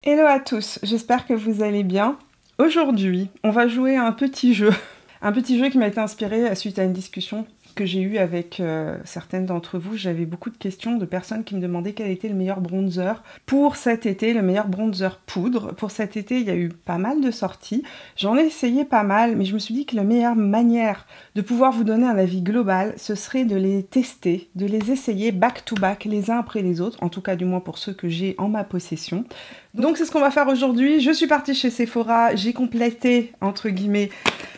Hello à tous, j'espère que vous allez bien. Aujourd'hui, on va jouer à un petit jeu. Un petit jeu qui m'a été inspiré suite à une discussion que j'ai eue avec certaines d'entre vous. J'avais beaucoup de questions de personnes qui me demandaient quel était le meilleur bronzer pour cet été, le meilleur bronzer poudre. Pour cet été, il y a eu pas mal de sorties. J'en ai essayé pas mal, mais je me suis dit que la meilleure manière de pouvoir vous donner un avis global, ce serait de les tester, de les essayer back-to-back, les uns après les autres, en tout cas du moins pour ceux que j'ai en ma possession. Donc c'est ce qu'on va faire aujourd'hui. Je suis partie chez Sephora, j'ai complété, entre guillemets,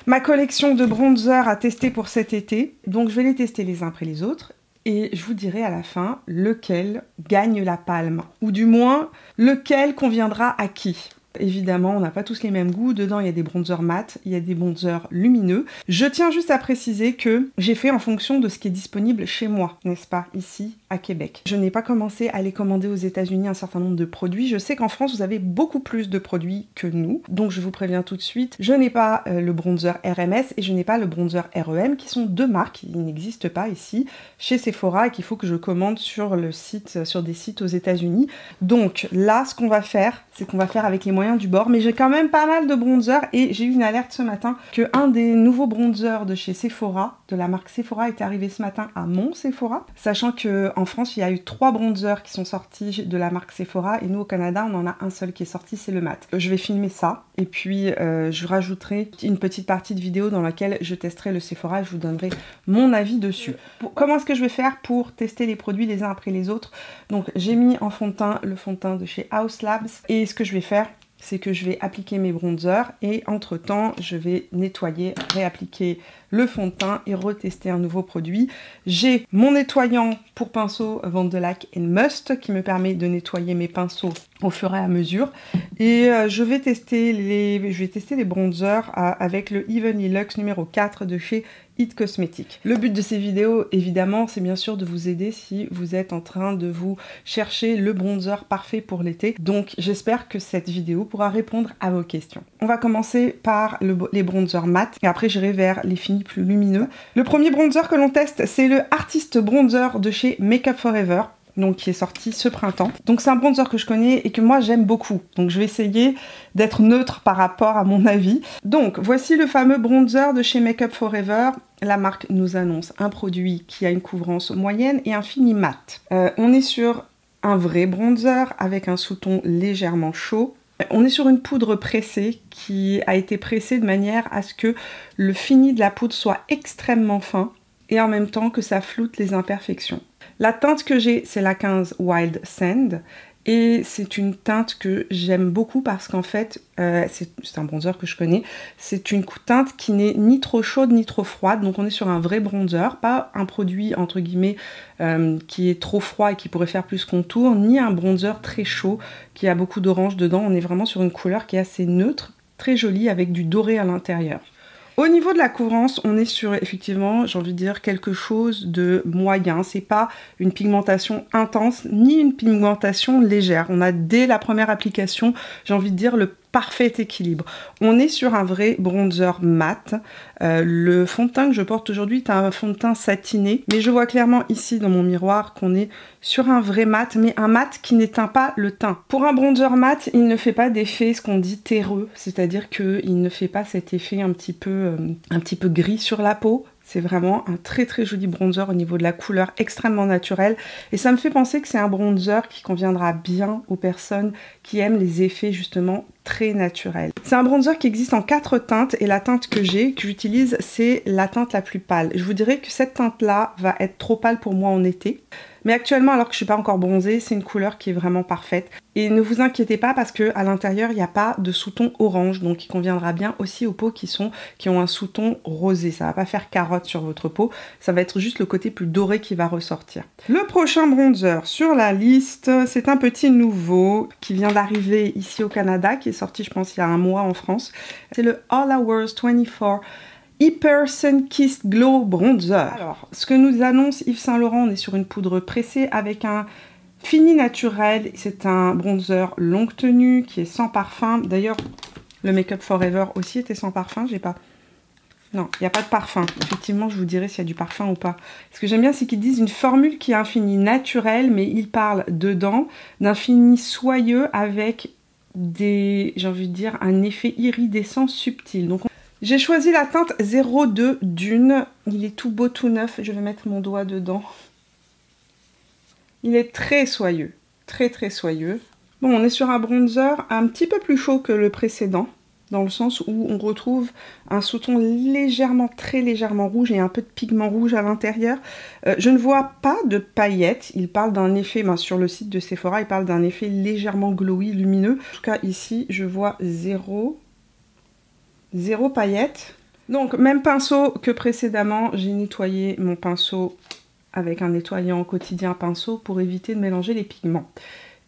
ma collection de bronzers à tester pour cet été. Donc je vais les tester les uns après les autres et je vous dirai à la fin lequel gagne la palme, ou du moins lequel conviendra à qui. Évidemment, on n'a pas tous les mêmes goûts. Dedans, il y a des bronzers mat, il y a des bronzers lumineux. Je tiens juste à préciser que j'ai fait en fonction de ce qui est disponible chez moi, n'est-ce pas, ici à Québec. Je n'ai pas commencé à les commander aux États-Unis un certain nombre de produits. Je sais qu'en France, vous avez beaucoup plus de produits que nous. Donc, je vous préviens tout de suite, je n'ai pas le bronzer RMS et je n'ai pas le bronzer REM, qui sont deux marques qui n'existent pas ici chez Sephora et qu'il faut que je commande sur le site, sur des sites aux États-Unis. Donc là, ce qu'on va faire, c'est qu'on va faire avec les moyens du bord, mais j'ai quand même pas mal de bronzers et j'ai eu une alerte ce matin que un des nouveaux bronzers de chez Sephora, de la marque Sephora, est arrivé ce matin à mon Sephora, sachant que en France il y a eu 3 bronzers qui sont sortis de la marque Sephora et nous au Canada on en a un seul qui est sorti, c'est le mat. Je vais filmer ça et puis je rajouterai une petite partie de vidéo dans laquelle je testerai le Sephora et je vous donnerai mon avis dessus. Comment est-ce que je vais faire pour tester les produits les uns après les autres? Donc j'ai mis en fond de teint le fond de teint de chez Haus Labs et ce que je vais faire, c'est que je vais appliquer mes bronzers et entre temps je vais nettoyer, réappliquer le fond de teint et retester un nouveau produit. J'ai mon nettoyant pour pinceau Van de Lack Must qui me permet de nettoyer mes pinceaux au fur et à mesure et je vais tester les bronzers avec le Evenly Luxe numéro 4 de chez It Cosmetics. Le but de ces vidéos, évidemment, c'est bien sûr de vous aider si vous êtes en train de vous chercher le bronzer parfait pour l'été. Donc, j'espère que cette vidéo pourra répondre à vos questions. On va commencer par les bronzers mat et après j'irai vers les finis plus lumineux. Le premier bronzer que l'on teste, c'est le Artist Bronzer de chez Make Up For Ever, donc qui est sorti ce printemps. Donc c'est un bronzer que je connais et que moi j'aime beaucoup. Donc je vais essayer d'être neutre par rapport à mon avis. Donc voici le fameux bronzer de chez Make Up For Ever. La marque nous annonce un produit qui a une couvrance moyenne et un fini mat. On est sur un vrai bronzer avec un sous-ton légèrement chaud. On est sur une poudre pressée qui a été pressée de manière à ce que le fini de la poudre soit extrêmement fin et en même temps que ça floute les imperfections. La teinte que j'ai, c'est la 15 Wild Sand et c'est une teinte que j'aime beaucoup parce qu'en fait, c'est un bronzer que je connais, c'est une teinte qui n'est ni trop chaude ni trop froide, donc on est sur un vrai bronzer, pas un produit entre guillemets qui est trop froid et qui pourrait faire plus contour, ni un bronzer très chaud qui a beaucoup d'orange dedans. On est vraiment sur une couleur qui est assez neutre, très jolie avec du doré à l'intérieur. Au niveau de la couvrance, on est sur effectivement, j'ai envie de dire, quelque chose de moyen. C'est pas une pigmentation intense ni une pigmentation légère. On a dès la première application, j'ai envie de dire, le parfait équilibre. On est sur un vrai bronzer mat. Le fond de teint que je porte aujourd'hui est un fond de teint satiné, mais je vois clairement ici dans mon miroir qu'on est sur un vrai mat, mais un mat qui n'éteint pas le teint. Pour un bronzer mat, il ne fait pas d'effet ce qu'on dit terreux, c'est-à-dire qu'il ne fait pas cet effet un petit peu gris sur la peau. C'est vraiment un très très joli bronzer au niveau de la couleur, extrêmement naturel. Et ça me fait penser que c'est un bronzer qui conviendra bien aux personnes qui aiment les effets justement très naturels. C'est un bronzer qui existe en 4 teintes et la teinte que j'utilise, c'est la teinte la plus pâle. Je vous dirais que cette teinte-là va être trop pâle pour moi en été. Mais actuellement, alors que je suis pas encore bronzée, c'est une couleur qui est vraiment parfaite. Et ne vous inquiétez pas parce que à l'intérieur, il n'y a pas de sous-ton orange, donc il conviendra bien aussi aux peaux qui ont un sous-ton rosé. Ça va pas faire carotte sur votre peau, ça va être juste le côté plus doré qui va ressortir. Le prochain bronzer sur la liste, c'est un petit nouveau qui vient d'arriver ici au Canada, qui est sorti, je pense, il y a un mois en France. C'est le All Hours 24 Hyper Sun Kissed Glow Bronzer. Alors, ce que nous annonce Yves Saint Laurent, on est sur une poudre pressée avec un fini naturel. C'est un bronzer longue tenue qui est sans parfum. D'ailleurs, le Make Up For Ever aussi était sans parfum. J'ai pas... Non, il n'y a pas de parfum. Effectivement, je vous dirai s'il y a du parfum ou pas. Ce que j'aime bien, c'est qu'ils disent une formule qui a un fini naturel, mais ils parlent dedans d'un fini soyeux avec j'ai envie de dire, un effet iridescent subtil. Donc j'ai choisi la teinte 02 Dune. Il est tout beau, tout neuf. Je vais mettre mon doigt dedans. Il est très soyeux, très très soyeux. Bon, on est sur un bronzer un petit peu plus chaud que le précédent, dans le sens où on retrouve un sous-ton légèrement, très légèrement rouge et un peu de pigment rouge à l'intérieur. Je ne vois pas de paillettes. Il parle d'un effet, sur le site de Sephora, il parle d'un effet légèrement glowy, lumineux. En tout cas, ici, je vois zéro paillettes. Donc, même pinceau que précédemment, j'ai nettoyé mon pinceau avec un nettoyant quotidien pinceau pour éviter de mélanger les pigments.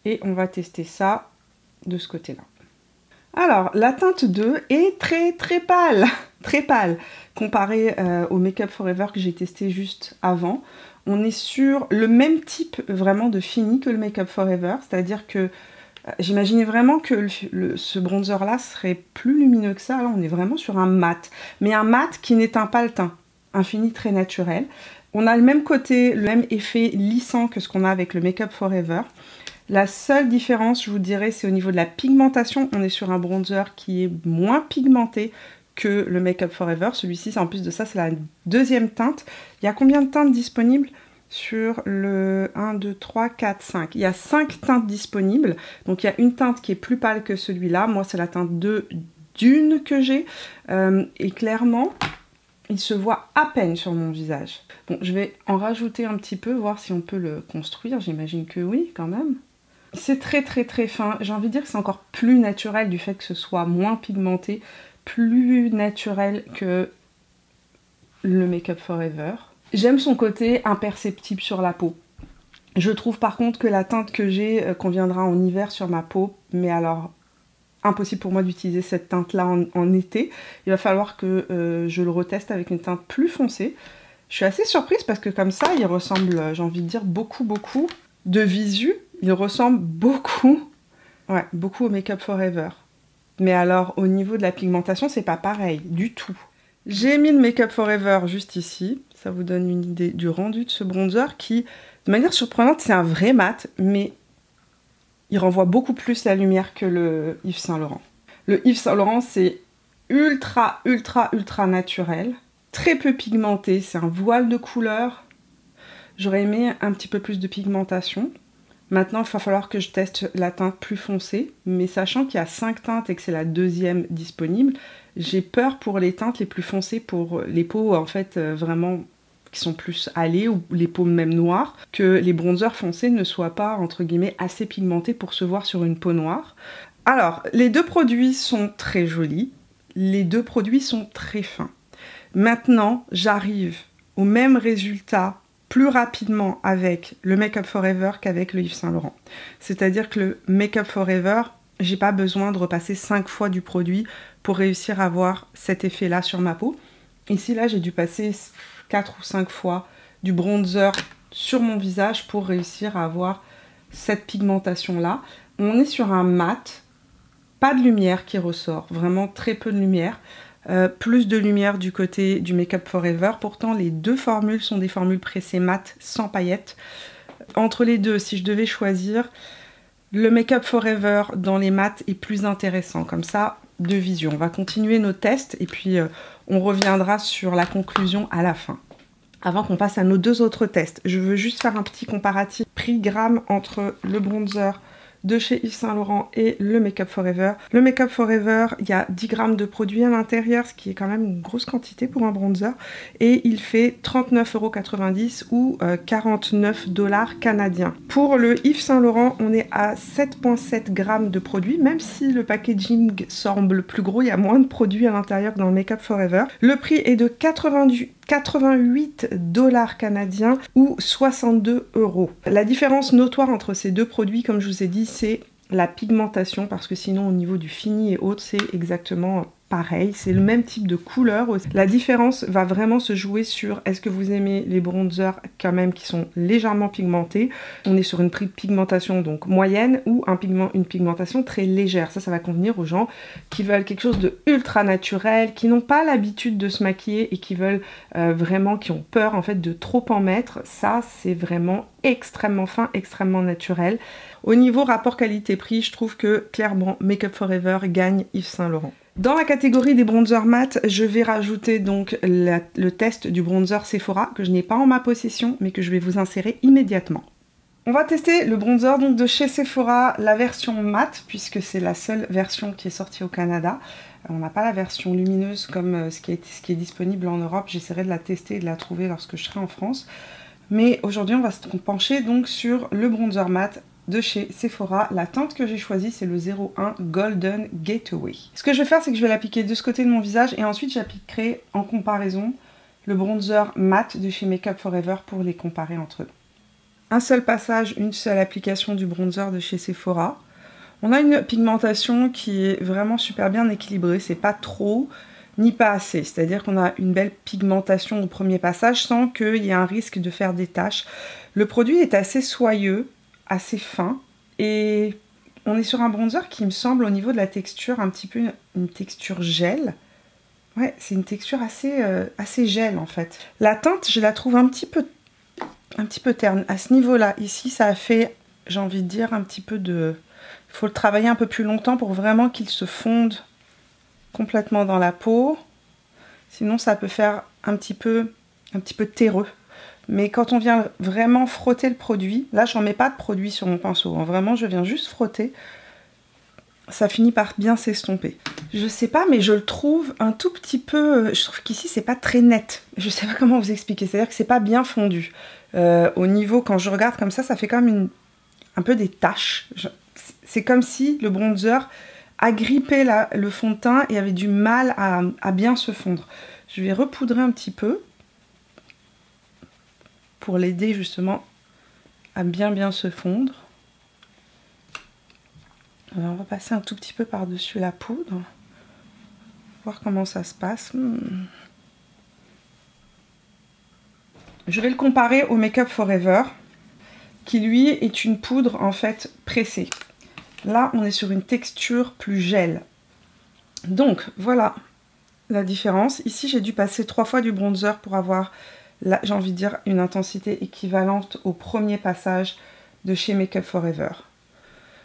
Et on va tester ça de ce côté-là. Alors, la teinte 2 est très pâle, très pâle, comparé au Make Up For Ever que j'ai testé juste avant. On est sur le même type vraiment de fini que le Make Up For Ever, c'est-à-dire que j'imaginais vraiment que ce bronzer-là serait plus lumineux que ça. Là, on est vraiment sur un mat, mais un mat qui n'éteint pas le teint, un fini très naturel. On a le même côté, le même effet lissant que ce qu'on a avec le Make Up For Ever. La seule différence, je vous dirais, c'est au niveau de la pigmentation. On est sur un bronzer qui est moins pigmenté que le Make Up For Ever. Celui-ci, en plus de ça, c'est la deuxième teinte. Il y a combien de teintes disponibles sur le 1, 2, 3, 4, 5 Il y a 5 teintes disponibles. Donc il y a une teinte qui est plus pâle que celui-là. Moi, c'est la teinte 2 Dune que j'ai. Et clairement, il se voit à peine sur mon visage. Bon, je vais en rajouter un petit peu, voir si on peut le construire. J'imagine que oui, quand même. C'est très fin. J'ai envie de dire que c'est encore plus naturel du fait que ce soit moins pigmenté, plus naturel que le Make Up For Ever. J'aime son côté imperceptible sur la peau. Je trouve par contre que la teinte que j'ai conviendra en hiver sur ma peau, mais alors impossible pour moi d'utiliser cette teinte-là en été. Il va falloir que je le reteste avec une teinte plus foncée. Je suis assez surprise parce que comme ça, il ressemble, j'ai envie de dire, beaucoup de visu. Il ressemble beaucoup au Make Up For Ever. Mais alors, au niveau de la pigmentation, c'est pas pareil, du tout. J'ai mis le Make Up For Ever juste ici. Ça vous donne une idée du rendu de ce bronzer qui, de manière surprenante, c'est un vrai mat, mais il renvoie beaucoup plus la lumière que le Yves Saint Laurent. Le Yves Saint Laurent, c'est ultra naturel. Très peu pigmenté, c'est un voile de couleur. J'aurais aimé un petit peu plus de pigmentation. Maintenant, il va falloir que je teste la teinte plus foncée, mais sachant qu'il y a 5 teintes et que c'est la deuxième disponible, j'ai peur pour les teintes les plus foncées, pour les peaux en fait vraiment qui sont plus hâlées ou les peaux même noires, que les bronzers foncés ne soient pas entre guillemets assez pigmentés pour se voir sur une peau noire. Alors, les deux produits sont très jolis, les deux produits sont très fins. Maintenant, j'arrive au même résultat plus rapidement avec le Make Up For Ever qu'avec le Yves Saint Laurent. C'est-à-dire que le Make Up For Ever, j'ai pas besoin de repasser 5 fois du produit pour réussir à avoir cet effet-là sur ma peau. Ici, là, j'ai dû passer 4 ou 5 fois du bronzer sur mon visage pour réussir à avoir cette pigmentation-là. On est sur un mat, pas de lumière qui ressort, vraiment très peu de lumière. Plus de lumière du côté du Make Up For Ever. Pourtant, les deux formules sont des formules pressées mat sans paillettes. Entre les deux, si je devais choisir, le Make Up For Ever dans les mats est plus intéressant. Comme ça, de visu. On va continuer nos tests et puis on reviendra sur la conclusion à la fin. Avant qu'on passe à nos deux autres tests, je veux juste faire un petit comparatif prix-gramme entre le bronzer de chez Yves Saint Laurent et le Make Up For Ever. Le Make Up For Ever, il y a 10 grammes de produit à l'intérieur, ce qui est quand même une grosse quantité pour un bronzer. Et il fait 39,90 € ou 49 $ canadiens. Pour le Yves Saint Laurent, on est à 7,7 grammes de produit. Même si le packaging semble plus gros, il y a moins de produits à l'intérieur que dans le Make Up For Ever. Le prix est de 88 $ canadiens ou 62 €. La différence notoire entre ces deux produits, comme je vous ai dit, c'est la pigmentation, parce que sinon au niveau du fini et autres, c'est exactement pareil, c'est le même type de couleur aussi. La différence va vraiment se jouer sur est-ce que vous aimez les bronzers quand même qui sont légèrement pigmentés. On est sur une pigmentation donc moyenne ou une pigmentation très légère. Ça va convenir aux gens qui veulent quelque chose de ultra naturel, qui n'ont pas l'habitude de se maquiller et qui veulent vraiment, qui ont peur en fait de trop en mettre. Ça, c'est vraiment extrêmement fin, extrêmement naturel. Au niveau rapport qualité-prix, je trouve que clairement Make Up For Ever gagne Yves Saint Laurent. Dans la catégorie des bronzers mat, je vais rajouter donc le test du bronzer Sephora que je n'ai pas en ma possession mais que je vais vous insérer immédiatement. On va tester le bronzer donc de chez Sephora, la version mat puisque c'est la seule version qui est sortie au Canada. On n'a pas la version lumineuse comme ce qui est disponible en Europe. J'essaierai de la tester et de la trouver lorsque je serai en France. Mais aujourd'hui, on va se pencher donc sur le bronzer mat de chez Sephora. La teinte que j'ai choisie, c'est le 01 Golden Gateway. Ce que je vais faire, c'est que je vais l'appliquer de ce côté de mon visage et ensuite j'appliquerai en comparaison le bronzer mat de chez Make Up For Ever pour les comparer entre eux. Un seul passage, une seule application du bronzer de chez Sephora. On a une pigmentation qui est vraiment super bien équilibrée, c'est pas trop ni pas assez, c'est-à-dire qu'on a une belle pigmentation au premier passage sans qu'il y ait un risque de faire des taches. Le produit est assez soyeux, assez fin et on est sur un bronzer qui me semble au niveau de la texture un petit peu une texture gel. Ouais, c'est une texture assez gel en fait. La teinte, je la trouve un petit peu terne. À ce niveau-là, ici, ça a fait, j'ai envie de dire, un petit peu de... Il faut le travailler un peu plus longtemps pour vraiment qu'il se fonde complètement dans la peau. Sinon, ça peut faire un petit peu terreux. Mais quand on vient vraiment frotter le produit, là j'en mets pas de produit sur mon pinceau, hein, vraiment je viens juste frotter, ça finit par bien s'estomper. Je sais pas, mais je le trouve un tout petit peu, je trouve qu'ici c'est pas très net, je sais pas comment vous expliquer, c'est à dire que c'est pas bien fondu. Au niveau, quand je regarde comme ça fait quand même un peu des taches, c'est comme si le bronzer agrippait le fond de teint et avait du mal à bien se fondre. Je vais repoudrer un petit peu pour l'aider justement à bien se fondre. Alors on va passer un tout petit peu par-dessus la poudre, voir comment ça se passe. Je vais le comparer au Make Up For Ever, qui lui est une poudre en fait pressée. Là on est sur une texture plus gel. Donc voilà la différence. Ici j'ai dû passer 3 fois du bronzer pour avoir, là, j'ai envie de dire, une intensité équivalente au premier passage de chez Make Up For Ever.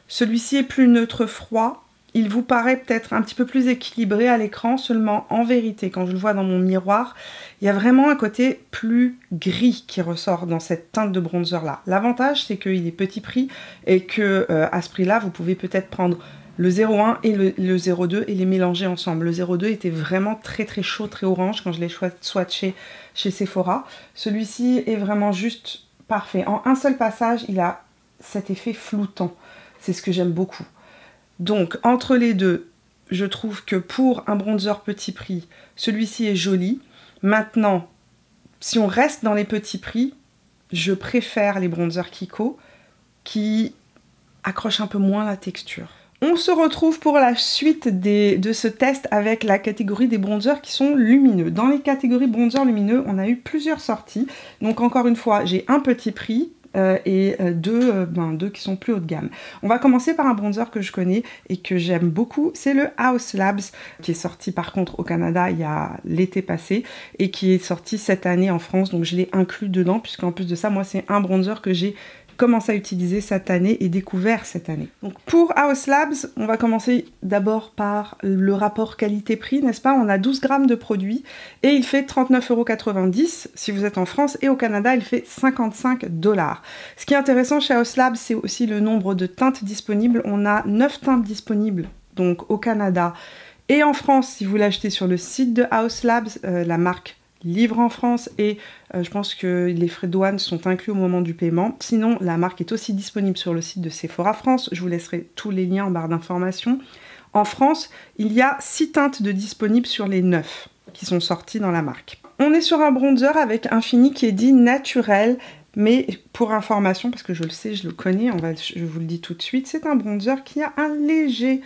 Celui-ci est plus neutre froid. Il vous paraît peut-être un petit peu plus équilibré à l'écran, seulement en vérité, quand je le vois dans mon miroir, il y a vraiment un côté plus gris qui ressort dans cette teinte de bronzer là. L'avantage, c'est qu'il est petit prix et que à ce prix-là, vous pouvez peut-être prendre le 01 et le 02 et les mélanger ensemble. Le 02 était vraiment très chaud, très orange quand je l'ai swatché chez Sephora. Celui-ci est vraiment juste parfait. En un seul passage, il a cet effet floutant. C'est ce que j'aime beaucoup. Donc, entre les deux, je trouve que pour un bronzer petit prix, celui-ci est joli. Maintenant, si on reste dans les petits prix, je préfère les bronzers Kiko qui accrochent un peu moins la texture. On se retrouve pour la suite de ce test avec la catégorie des bronzers qui sont lumineux. Dans les catégories bronzers lumineux, on a eu plusieurs sorties. Donc encore une fois, j'ai un petit prix et deux qui sont plus haut de gamme. On va commencer par un bronzer que je connais et que j'aime beaucoup, c'est le Haus Labs, qui est sorti par contre au Canada il y a l'été passé et qui est sorti cette année en France, donc je l'ai inclus dedans puisqu'en plus de ça, moi c'est un bronzer que j'ai commencé à utiliser cette année et découvert cette année. Donc pour Haus Labs, on va commencer d'abord par le rapport qualité-prix, n'est-ce pas? On a 12 grammes de produit et il fait 39,90 € si vous êtes en France, et au Canada il fait 55 $. Ce qui est intéressant chez Haus Labs, c'est aussi le nombre de teintes disponibles. On a 9 teintes disponibles donc au Canada et en France si vous l'achetez sur le site de Haus Labs, la marque livre en France et je pense que les frais de douane sont inclus au moment du paiement. Sinon, la marque est aussi disponible sur le site de Sephora France. Je vous laisserai tous les liens en barre d'informations. En France, il y a 6 teintes de disponibles sur les 9 qui sont sorties dans la marque. On est sur un bronzer avec un fini qui est dit naturel, Mais pour information, parce que je le sais, je le connais, je vous le dis tout de suite, c'est un bronzer qui a un léger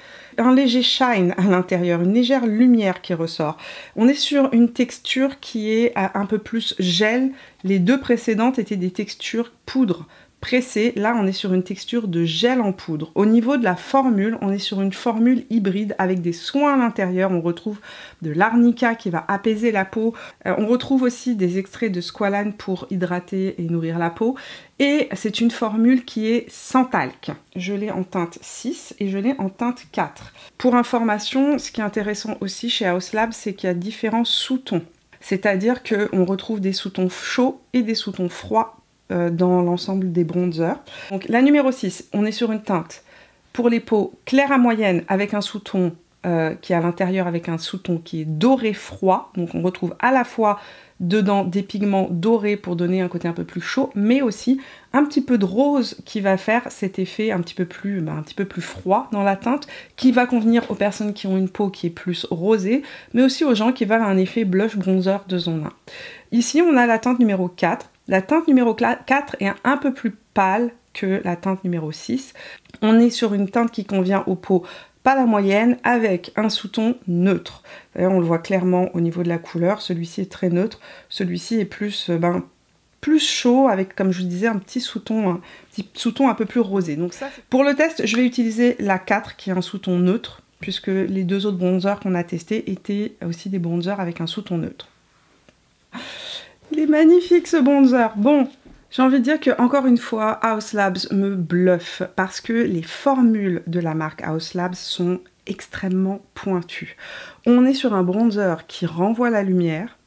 shine à l'intérieur, une légère lumière qui ressort. On est sur une texture qui est un peu plus gel. Les deux précédentes étaient des textures poudre pressée. Là, on est sur une texture de gel en poudre. Au niveau de la formule, on est sur une formule hybride avec des soins à l'intérieur. On retrouve de l'arnica qui va apaiser la peau. On retrouve aussi des extraits de squalane pour hydrater et nourrir la peau. Et c'est une formule qui est sans talc. Je l'ai en teinte 6 et je l'ai en teinte 4. Pour information, ce qui est intéressant aussi chez Haus Labs, c'est qu'il y a différents sous-tons. C'est-à-dire qu'on retrouve des sous-tons chauds et des sous-tons froids dans l'ensemble des bronzers. Donc la numéro 6, on est sur une teinte pour les peaux claire à moyenne avec un sous-ton qui est à l'intérieur avec un sous-ton qui est doré froid. Donc on retrouve à la fois dedans des pigments dorés pour donner un côté un peu plus chaud, mais aussi un petit peu de rose qui va faire cet effet un petit peu plus froid dans la teinte, qui va convenir aux personnes qui ont une peau qui est plus rosée, mais aussi aux gens qui veulent un effet blush bronzer 2 en 1. Ici on a la teinte numéro 4. La teinte numéro 4 est un peu plus pâle que la teinte numéro 6. On est sur une teinte qui convient aux peaux pas la moyenne, avec un sous-ton neutre. D'ailleurs, on le voit clairement au niveau de la couleur. Celui-ci est très neutre. Celui-ci est plus chaud, avec, comme je vous disais, un petit sous-ton un peu plus rosé. Donc ça, pour le test, je vais utiliser la 4, qui est un sous-ton neutre, puisque les deux autres bronzers qu'on a testés étaient aussi des bronzers avec un sous-ton neutre. Il est magnifique ce bronzer. Bon, j'ai envie de dire que encore une fois, Haus Labs me bluffe parce que les formules de la marque Haus Labs sont extrêmement pointues. On est sur un bronzer qui renvoie la lumière,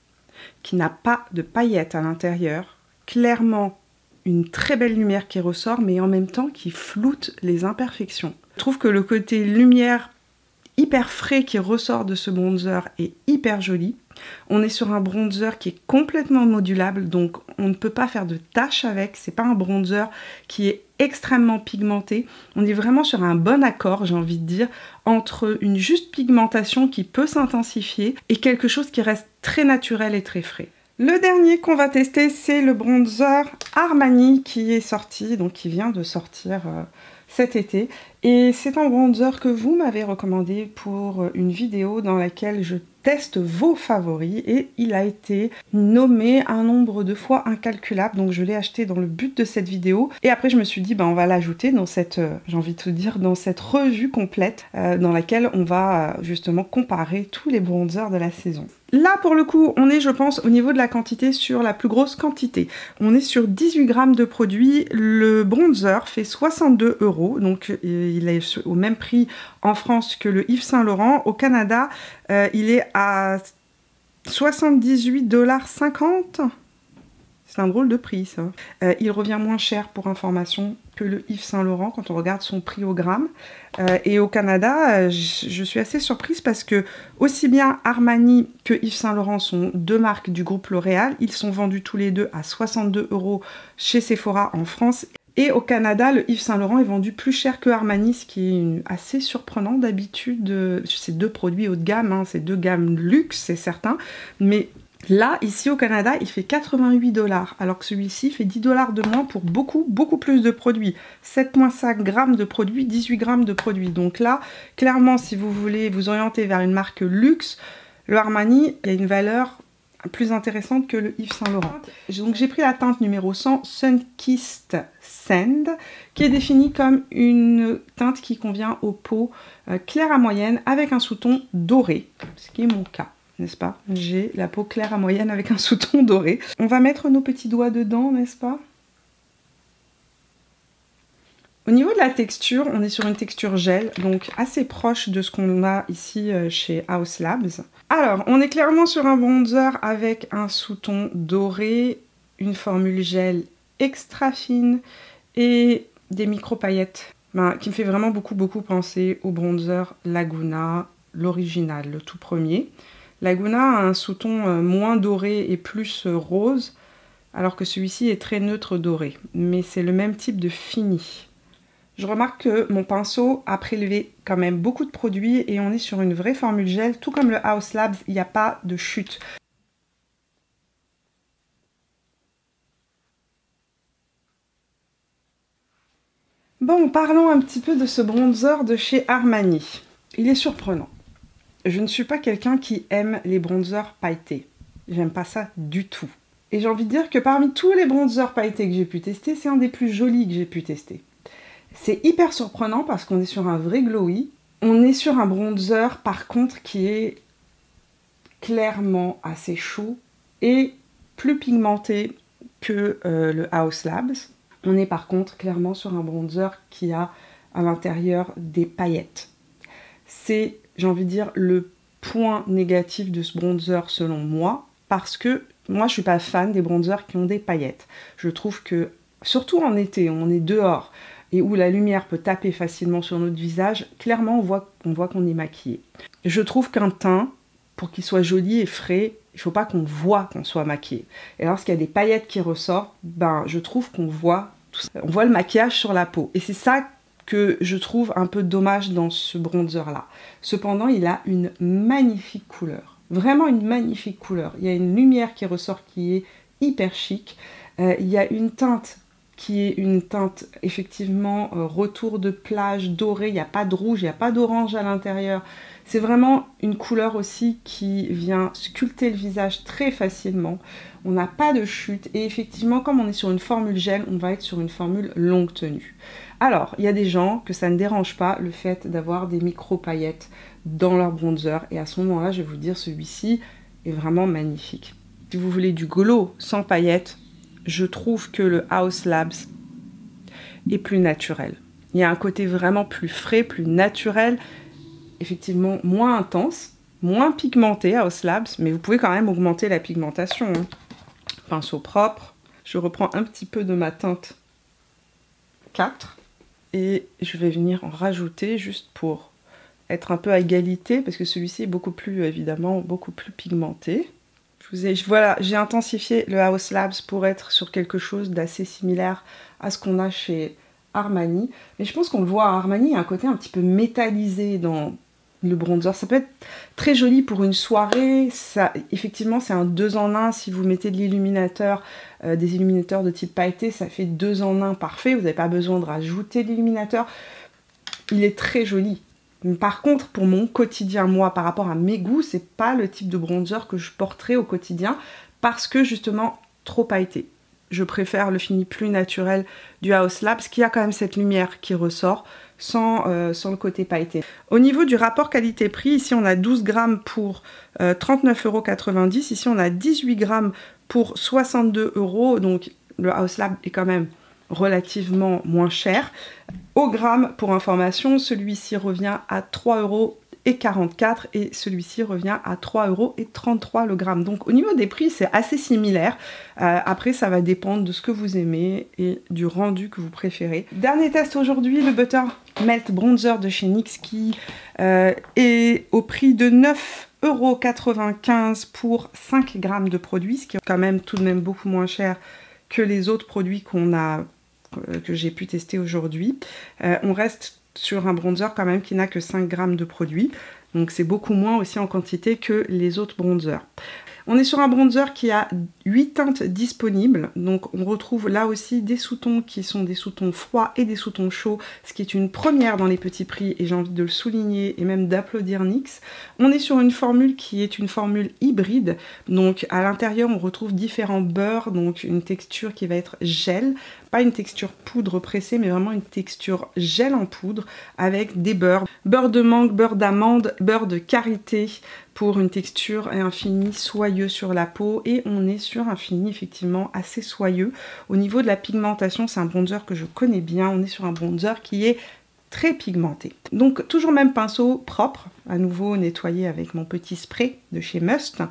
qui n'a pas de paillettes à l'intérieur, clairement une très belle lumière qui ressort, mais en même temps qui floute les imperfections. Je trouve que le côté lumière hyper frais qui ressort de ce bronzer est hyper joli. On est sur un bronzer qui est complètement modulable, donc on ne peut pas faire de taches avec. C'est pas un bronzer qui est extrêmement pigmenté. On est vraiment sur un bon accord, j'ai envie de dire, entre une juste pigmentation qui peut s'intensifier et quelque chose qui reste très naturel et très frais. Le dernier qu'on va tester, c'est le bronzer Armani qui est sorti, donc qui vient de sortir cet été. Et c'est un bronzer que vous m'avez recommandé pour une vidéo dans laquelle je teste vos favoris et il a été nommé un nombre de fois incalculable, donc je l'ai acheté dans le but de cette vidéo et après je me suis dit on va l'ajouter dans cette, j'ai envie de te dire, dans cette revue complète dans laquelle on va justement comparer tous les bronzers de la saison. Là pour le coup on est, je pense, au niveau de la quantité sur la plus grosse quantité. On est sur 18 grammes de produit, le bronzer fait 62 €, donc il est au même prix en France que le Yves Saint Laurent. Au Canada, il est à 78,50 $. C'est un drôle de prix ça. Il revient moins cher pour information que le Yves Saint Laurent quand on regarde son prix au gramme. Et au Canada, je suis assez surprise parce que aussi bien Armani que Yves Saint Laurent sont deux marques du groupe L'Oréal. Ils sont vendus tous les deux à 62 € chez Sephora en France. Et au Canada, le Yves Saint Laurent est vendu plus cher que Armani, ce qui est assez surprenant d'habitude. C'est deux produits haut de gamme, hein, c'est deux gammes luxe, c'est certain. Mais là, ici au Canada, il fait 88 $, alors que celui-ci fait 10 $ de moins pour beaucoup plus de produits. 7,5 grammes de produits, 18 grammes de produits. Donc là, clairement, si vous voulez vous orienter vers une marque luxe, le Armani, il y a une valeur plus intéressante que le Yves Saint Laurent. Donc j'ai pris la teinte numéro 100, Sunkissed Sand, qui est définie comme une teinte qui convient aux peaux claires à moyenne avec un sous-ton doré, ce qui est mon cas, n'est-ce pas? J'ai la peau claire à moyenne avec un sous-ton doré. On va mettre nos petits doigts dedans, n'est-ce pas? Au niveau de la texture, on est sur une texture gel, donc assez proche de ce qu'on a ici chez Haus Labs. Alors, on est clairement sur un bronzer avec un sous-ton doré, une formule gel extra fine et des micro-paillettes qui me fait vraiment beaucoup penser au bronzer Laguna, l'original, le tout premier. Laguna a un sous-ton moins doré et plus rose, alors que celui-ci est très neutre doré, mais c'est le même type de fini. Je remarque que mon pinceau a prélevé quand même beaucoup de produits et on est sur une vraie formule gel, tout comme le Haus Labs, il n'y a pas de chute. Bon, parlons un petit peu de ce bronzer de chez Armani. Il est surprenant. Je ne suis pas quelqu'un qui aime les bronzers pailletés. J'aime pas ça du tout. Et j'ai envie de dire que parmi tous les bronzers pailletés que j'ai pu tester, c'est un des plus jolis que j'ai pu tester. C'est hyper surprenant parce qu'on est sur un vrai glowy. On est sur un bronzer par contre qui est clairement assez chaud et plus pigmenté que le Haus Labs. On est par contre clairement sur un bronzer qui a à l'intérieur des paillettes. C'est, j'ai envie de dire, le point négatif de ce bronzer selon moi, parce que moi je suis pas fan des bronzers qui ont des paillettes. Je trouve que, surtout en été, on est dehors et où la lumière peut taper facilement sur notre visage, clairement on voit qu'on est maquillé. Je trouve qu'un teint, pour qu'il soit joli et frais, il ne faut pas qu'on voit qu'on soit maquillé. Et lorsqu'il y a des paillettes qui ressortent, ben, je trouve qu'on voit tout ça. On voit le maquillage sur la peau. Et c'est ça que je trouve un peu dommage dans ce bronzer-là. Cependant, il a une magnifique couleur. Vraiment une magnifique couleur. Il y a une lumière qui ressort qui est hyper chic. Il y a une teinte qui est une teinte effectivement retour de plage dorée. Il n'y a pas de rouge, il n'y a pas d'orange à l'intérieur. C'est vraiment une couleur aussi qui vient sculpter le visage très facilement. On n'a pas de chute et effectivement, comme on est sur une formule gel, on va être sur une formule longue tenue. Alors, il y a des gens que ça ne dérange pas le fait d'avoir des micro-paillettes dans leur bronzer. Et à ce moment-là, je vais vous dire, celui-ci est vraiment magnifique. Si vous voulez du glow sans paillettes, je trouve que le Haus Labs est plus naturel. Il y a un côté vraiment plus frais, plus naturel, effectivement moins intense, moins pigmenté Haus Labs, mais vous pouvez quand même augmenter la pigmentation. Hein. Pinceau propre. Je reprends un petit peu de ma teinte 4 et je vais venir en rajouter juste pour être un peu à égalité parce que celui-ci est beaucoup plus, évidemment, beaucoup plus pigmenté. Voilà, j'ai intensifié le Haus Labs pour être sur quelque chose d'assez similaire à ce qu'on a chez Armani. Mais je pense qu'on le voit à Armani, il y a un côté un petit peu métallisé dans le bronzer. Ça peut être très joli pour une soirée. Ça, effectivement, c'est un 2 en 1. Si vous mettez de l'illuminateur, des illuminateurs de type pailleté, ça fait 2 en 1 parfait. Vous n'avez pas besoin de rajouter de l'illuminateur. Il est très joli. Par contre, pour mon quotidien, moi, par rapport à mes goûts, c'est pas le type de bronzer que je porterai au quotidien parce que justement, trop pailleté. Je préfère le fini plus naturel du Haus Labs qui a quand même cette lumière qui ressort sans le côté pailleté. Au niveau du rapport qualité-prix, ici on a 12 grammes pour 39,90 €. Ici on a 18 grammes pour 62 €. Donc le Haus Labs est quand même relativement moins cher. Au gramme, pour information, celui-ci revient à 3,44 € et celui-ci revient à 3,33 € le gramme. Donc au niveau des prix, c'est assez similaire. Après, ça va dépendre de ce que vous aimez et du rendu que vous préférez. Dernier test aujourd'hui, le Butter Melt Bronzer de chez NYX qui est au prix de 9,95 € pour 5 grammes de produit, ce qui est quand même tout de même beaucoup moins cher que les autres produits que j'ai pu tester aujourd'hui. On reste sur un bronzer quand même qui n'a que 5 grammes de produit, donc c'est beaucoup moins aussi en quantité que les autres bronzers. On est sur un bronzer qui a 8 teintes disponibles, donc on retrouve là aussi des sous-tons qui sont des sous-tons froids et des sous-tons chauds, ce qui est une première dans les petits prix et j'ai envie de le souligner et même d'applaudir NYX. On est sur une formule qui est une formule hybride, donc à l'intérieur on retrouve différents beurres, donc une texture qui va être gel, pas une texture poudre pressée mais vraiment une texture gel en poudre avec des beurres, beurre de mangue, beurre d'amande, beurre de karité pour une texture et un fini soyeux sur la peau et on est sur un fini effectivement assez soyeux. Au niveau de la pigmentation, c'est un bronzer que je connais bien, on est sur un bronzer qui est très pigmenté. Donc toujours même pinceau propre, à nouveau nettoyé avec mon petit spray de chez Must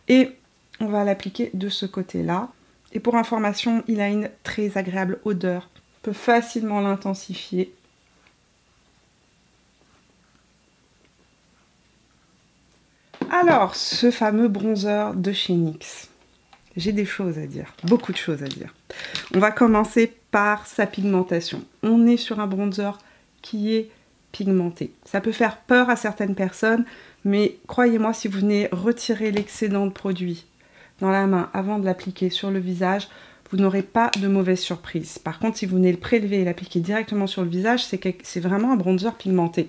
et on va l'appliquer de ce côté-là. Et pour information, il a une très agréable odeur, on peut facilement l'intensifier. Alors, ce fameux bronzer de chez NYX, j'ai des choses à dire, beaucoup de choses à dire. On va commencer par sa pigmentation. On est sur un bronzer qui est pigmenté. Ça peut faire peur à certaines personnes, mais croyez-moi, si vous venez retirer l'excédent de produit dans la main avant de l'appliquer sur le visage, vous n'aurez pas de mauvaise surprise. Par contre, si vous venez le prélever et l'appliquer directement sur le visage, c'est vraiment un bronzer pigmenté.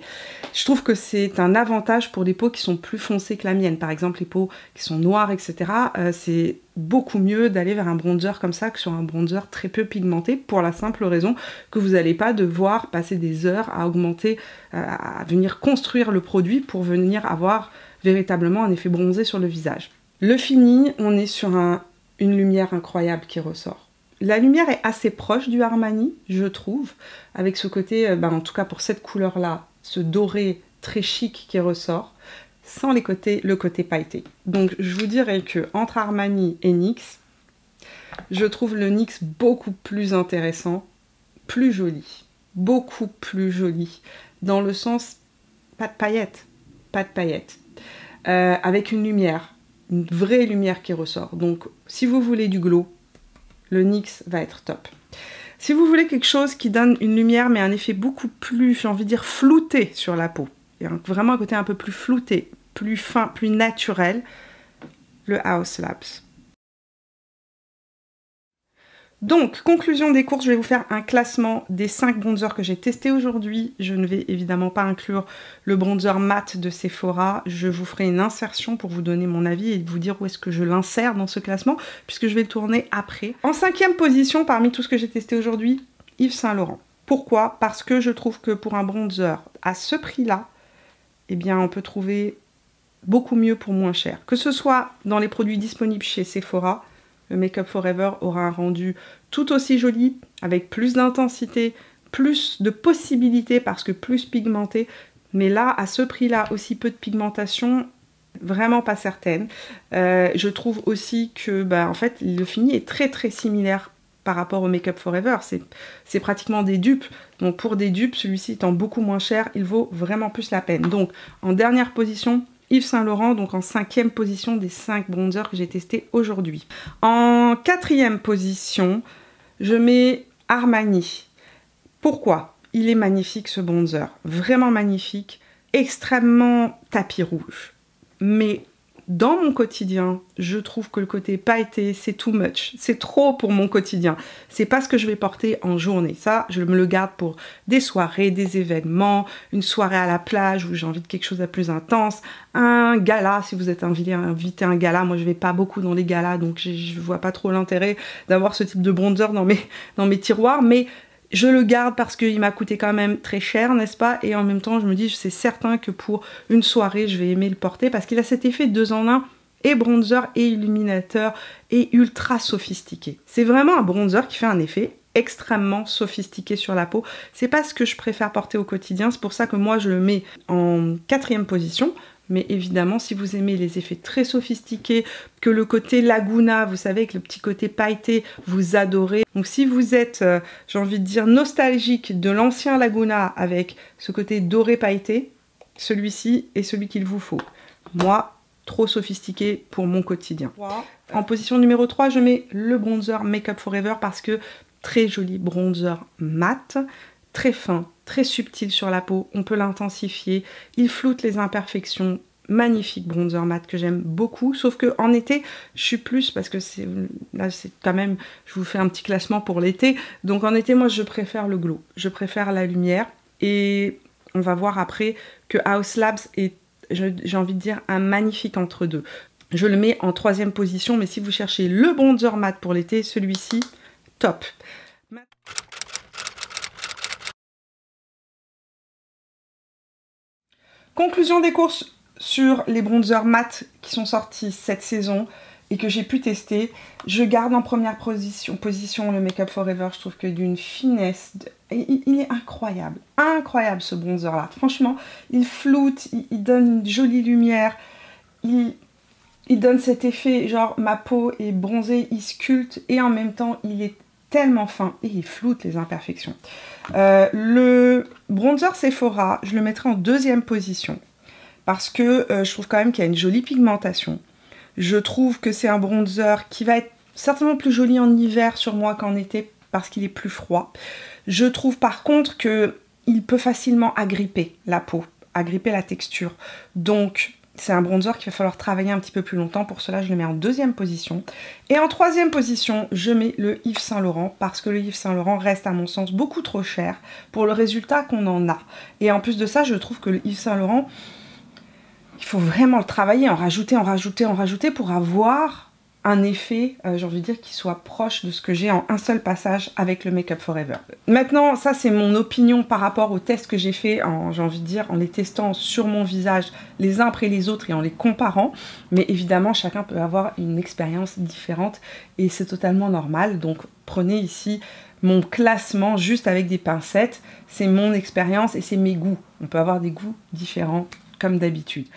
Je trouve que c'est un avantage pour des peaux qui sont plus foncées que la mienne. Par exemple, les peaux qui sont noires, etc. C'est beaucoup mieux d'aller vers un bronzer comme ça que sur un bronzer très peu pigmenté, pour la simple raison que vous n'allez pas devoir passer des heures à augmenter, à venir construire le produit pour venir avoir véritablement un effet bronzé sur le visage. Le fini, on est sur une lumière incroyable qui ressort. La lumière est assez proche du Armani, je trouve, avec ce côté, en tout cas pour cette couleur-là, ce doré très chic qui ressort, sans le côté pailleté. Donc je vous dirais que entre Armani et NYX, je trouve le NYX beaucoup plus intéressant, plus joli, beaucoup plus joli, dans le sens, pas de paillettes, avec une lumière, une vraie lumière qui ressort. Donc si vous voulez du glow, le NYX va être top. Si vous voulez quelque chose qui donne une lumière mais un effet beaucoup plus, j'ai envie de dire, flouté sur la peau, et vraiment un côté un peu plus flouté, plus fin, plus naturel, le Haus Labs. Donc, conclusion des courses, je vais vous faire un classement des 5 bronzers que j'ai testés aujourd'hui. Je ne vais évidemment pas inclure le bronzer mat de Sephora. Je vous ferai une insertion pour vous donner mon avis et vous dire où est-ce que je l'insère dans ce classement, puisque je vais le tourner après. En 5e position, parmi tout ce que j'ai testé aujourd'hui, Yves Saint Laurent. Pourquoi? Parce que je trouve que pour un bronzer à ce prix-là, eh bien, on peut trouver beaucoup mieux pour moins cher. Que ce soit dans les produits disponibles chez Sephora, le Make Up For Ever aura un rendu tout aussi joli, avec plus d'intensité, plus de possibilités parce que plus pigmenté. Mais là, à ce prix-là, aussi peu de pigmentation, vraiment pas certaine. Je trouve aussi que en fait, le fini est très très similaire par rapport au Make Up For Ever. C'est pratiquement des dupes. Donc pour des dupes, celui-ci étant beaucoup moins cher, il vaut vraiment plus la peine. Donc en dernière position, Yves Saint Laurent, donc en 5e position des 5 bronzers que j'ai testés aujourd'hui. En 4e position, je mets Armani. Pourquoi? Il est magnifique ce bronzer, vraiment magnifique, extrêmement tapis rouge. Mais dans mon quotidien, je trouve que le côté pailleté, c'est too much. C'est trop pour mon quotidien. C'est pas ce que je vais porter en journée. Ça, je me le garde pour des soirées, des événements, une soirée à la plage où j'ai envie de quelque chose de plus intense, un gala, si vous êtes invité à un gala. Moi, je vais pas beaucoup dans les galas, donc je vois pas trop l'intérêt d'avoir ce type de bronzer dans mes tiroirs, mais je le garde parce qu'il m'a coûté quand même très cher, n'est-ce pas? Et en même temps, je me dis, c'est certain que pour une soirée, je vais aimer le porter parce qu'il a cet effet 2 en 1, et bronzer et illuminateur, et ultra sophistiqué. C'est vraiment un bronzer qui fait un effet extrêmement sophistiqué sur la peau. C'est pas ce que je préfère porter au quotidien, c'est pour ça que moi, je le mets en 4e position. Mais évidemment, si vous aimez les effets très sophistiqués, que le côté Laguna, vous savez, que le petit côté pailleté, vous adorez. Donc si vous êtes, j'ai envie de dire, nostalgique de l'ancien Laguna avec ce côté doré pailleté, celui-ci est celui qu'il vous faut. Moi, trop sophistiqué pour mon quotidien. En position numéro 3, je mets le bronzer Make Up For Ever parce que très joli bronzer mat, très fin, très subtil sur la peau, on peut l'intensifier, il floute les imperfections, magnifique bronzer mat que j'aime beaucoup, sauf que en été, je suis plus, parce que là c'est quand même, je vous fais un petit classement pour l'été, donc en été, moi je préfère le glow, je préfère la lumière, et on va voir après que Haus Labs est, j'ai envie de dire, un magnifique entre-deux. Je le mets en 3e position, mais si vous cherchez le bronzer mat pour l'été, celui-ci, top. Conclusion des courses sur les bronzers mat qui sont sortis cette saison et que j'ai pu tester. Je garde en première position le Make Up For Ever. Je trouve que d'une finesse, il est incroyable. Incroyable ce bronzer là. Franchement, il floute, il donne une jolie lumière. Il donne cet effet genre ma peau est bronzée, il sculpte et en même temps il est tellement fin et il floute les imperfections. Le bronzer Sephora, je le mettrai en 2e position parce que je trouve quand même qu'il y a une jolie pigmentation. Je trouve que c'est un bronzer qui va être certainement plus joli en hiver sur moi qu'en été parce qu'il est plus froid. Je trouve par contre qu'il peut facilement agripper la peau, agripper la texture. Donc c'est un bronzer qu'il va falloir travailler un petit peu plus longtemps. Pour cela, je le mets en deuxième position. Et en troisième position, je mets le Yves Saint Laurent parce que le Yves Saint Laurent reste à mon sens beaucoup trop cher pour le résultat qu'on en a. Et en plus de ça, je trouve que le Yves Saint Laurent, il faut vraiment le travailler, en rajouter pour avoir un effet, j'ai envie de dire, qui soit proche de ce que j'ai en un seul passage avec le Make Up For Ever. Maintenant, ça c'est mon opinion par rapport aux tests que j'ai fait, j'ai envie de dire, en les testant sur mon visage les uns après les autres et en les comparant. Mais évidemment, chacun peut avoir une expérience différente et c'est totalement normal. Donc prenez ici mon classement juste avec des pincettes. C'est mon expérience et c'est mes goûts. On peut avoir des goûts différents comme d'habitude.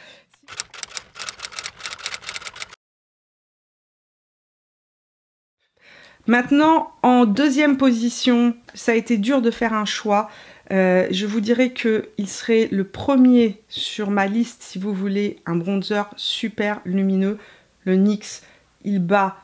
Maintenant, en deuxième position, ça a été dur de faire un choix. Je vous dirais qu'il serait le premier sur ma liste si vous voulez un bronzer super lumineux. Le NYX, il bat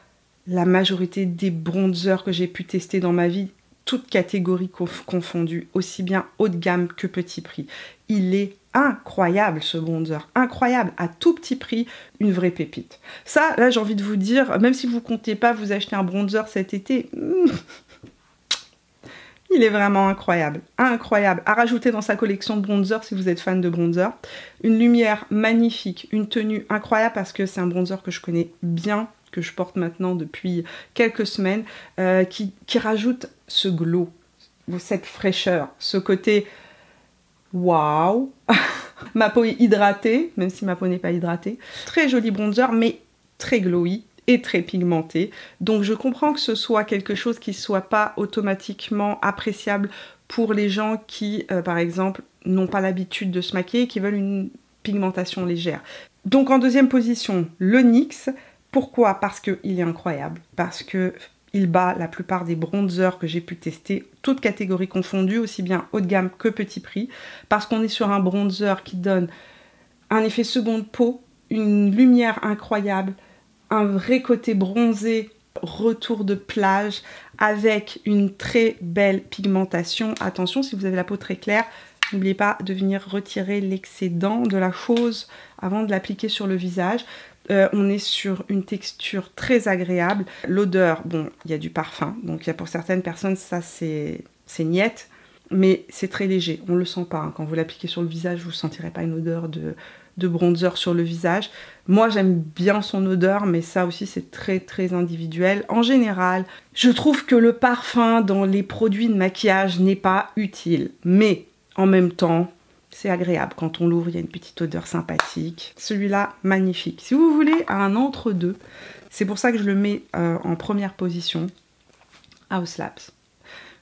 la majorité des bronzers que j'ai pu tester dans ma vie, toutes catégories confondues, aussi bien haut de gamme que petit prix. Il est incroyable ce bronzer, incroyable, à tout petit prix, une vraie pépite. Ça, là j'ai envie de vous dire, même si vous ne comptez pas vous acheter un bronzer cet été, il est vraiment incroyable, incroyable. À rajouter dans sa collection de bronzer si vous êtes fan de bronzer. Une lumière magnifique, une tenue incroyable parce que c'est un bronzer que je connais bien, que je porte maintenant depuis quelques semaines, qui rajoute ce glow, cette fraîcheur, ce côté waouh. Ma peau est hydratée, même si ma peau n'est pas hydratée. Très joli bronzer, mais très glowy et très pigmenté. Donc je comprends que ce soit quelque chose qui ne soit pas automatiquement appréciable pour les gens qui, par exemple, n'ont pas l'habitude de se maquiller et qui veulent une pigmentation légère. Donc en deuxième position, le NYX. Pourquoi? Parce qu'il est incroyable. Parce qu'il bat la plupart des bronzers que j'ai pu tester, toutes catégories confondues, aussi bien haut de gamme que petit prix. Parce qu'on est sur un bronzer qui donne un effet seconde peau, une lumière incroyable, un vrai côté bronzé, retour de plage, avec une très belle pigmentation. Attention, si vous avez la peau très claire, n'oubliez pas de venir retirer l'excédent de la chose avant de l'appliquer sur le visage. On est sur une texture très agréable. L'odeur, bon, il y a du parfum, donc il y a pour certaines personnes, ça c'est niette, mais c'est très léger, on ne le sent pas. Hein. Quand vous l'appliquez sur le visage, vous ne sentirez pas une odeur de bronzer sur le visage. Moi, j'aime bien son odeur, mais ça aussi, c'est très, très individuel. En général, je trouve que le parfum dans les produits de maquillage n'est pas utile, mais en même temps, c'est agréable. Quand on l'ouvre, il y a une petite odeur sympathique. Celui-là, magnifique. Si vous voulez un entre-deux, c'est pour ça que je le mets en première position, Haus Labs.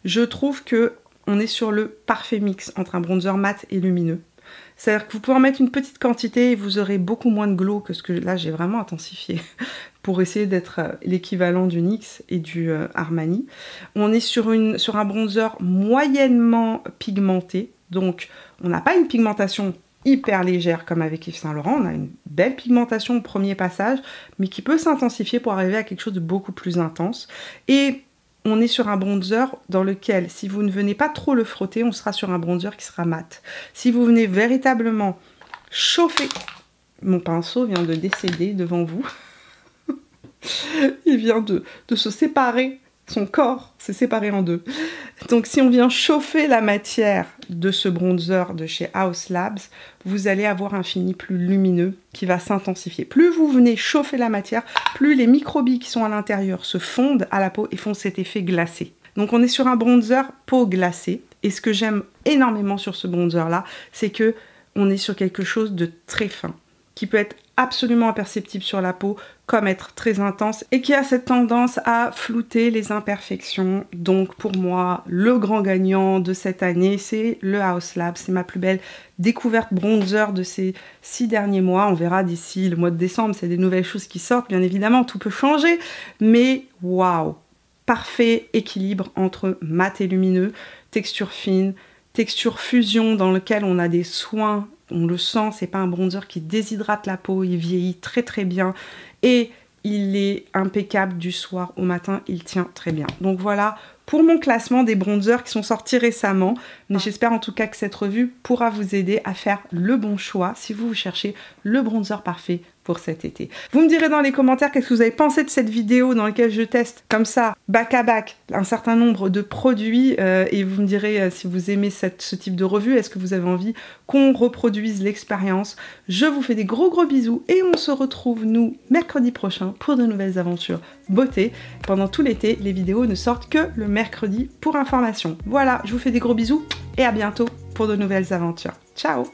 Je trouve que on est sur le parfait mix entre un bronzer mat et lumineux. C'est-à-dire que vous pouvez en mettre une petite quantité et vous aurez beaucoup moins de glow que ce que là j'ai vraiment intensifié pour essayer d'être l'équivalent du NYX et du Armani. On est sur un bronzer moyennement pigmenté, donc on n'a pas une pigmentation hyper légère comme avec Yves Saint Laurent, on a une belle pigmentation au premier passage, mais qui peut s'intensifier pour arriver à quelque chose de beaucoup plus intense. Et on est sur un bronzer dans lequel, si vous ne venez pas trop le frotter, on sera sur un bronzer qui sera mat. Si vous venez véritablement chauffer... Mon pinceau vient de décéder devant vous. Il vient de se séparer. Son corps s'est séparé en deux. Donc si on vient chauffer la matière de ce bronzer de chez Haus Labs, vous allez avoir un fini plus lumineux qui va s'intensifier. Plus vous venez chauffer la matière, plus les microbilles qui sont à l'intérieur se fondent à la peau et font cet effet glacé. Donc on est sur un bronzer peau glacée. Et ce que j'aime énormément sur ce bronzer là, c'est que on est sur quelque chose de très fin, qui peut être absolument imperceptible sur la peau, comme être très intense, et qui a cette tendance à flouter les imperfections. Donc pour moi, le grand gagnant de cette année, c'est le Haus Labs. C'est ma plus belle découverte bronzer de ces 6 derniers mois. On verra d'ici le mois de décembre, c'est des nouvelles choses qui sortent, bien évidemment, tout peut changer, mais waouh! Parfait équilibre entre mat et lumineux, texture fine, texture fusion dans lequel on a des soins, on le sent, c'est pas un bronzer qui déshydrate la peau, il vieillit très très bien et il est impeccable du soir au matin, il tient très bien. Donc voilà pour mon classement des bronzers qui sont sortis récemment. Mais j'espère en tout cas que cette revue pourra vous aider à faire le bon choix si vous cherchez le bronzer parfait pour cet été. Vous me direz dans les commentaires qu'est-ce que vous avez pensé de cette vidéo dans laquelle je teste comme ça, back à back, un certain nombre de produits et vous me direz si vous aimez ce type de revue, est-ce que vous avez envie qu'on reproduise l'expérience. Je vous fais des gros bisous et on se retrouve nous mercredi prochain pour de nouvelles aventures beauté. Pendant tout l'été, les vidéos ne sortent que le mercredi pour information. Voilà, je vous fais des gros bisous et à bientôt pour de nouvelles aventures. Ciao!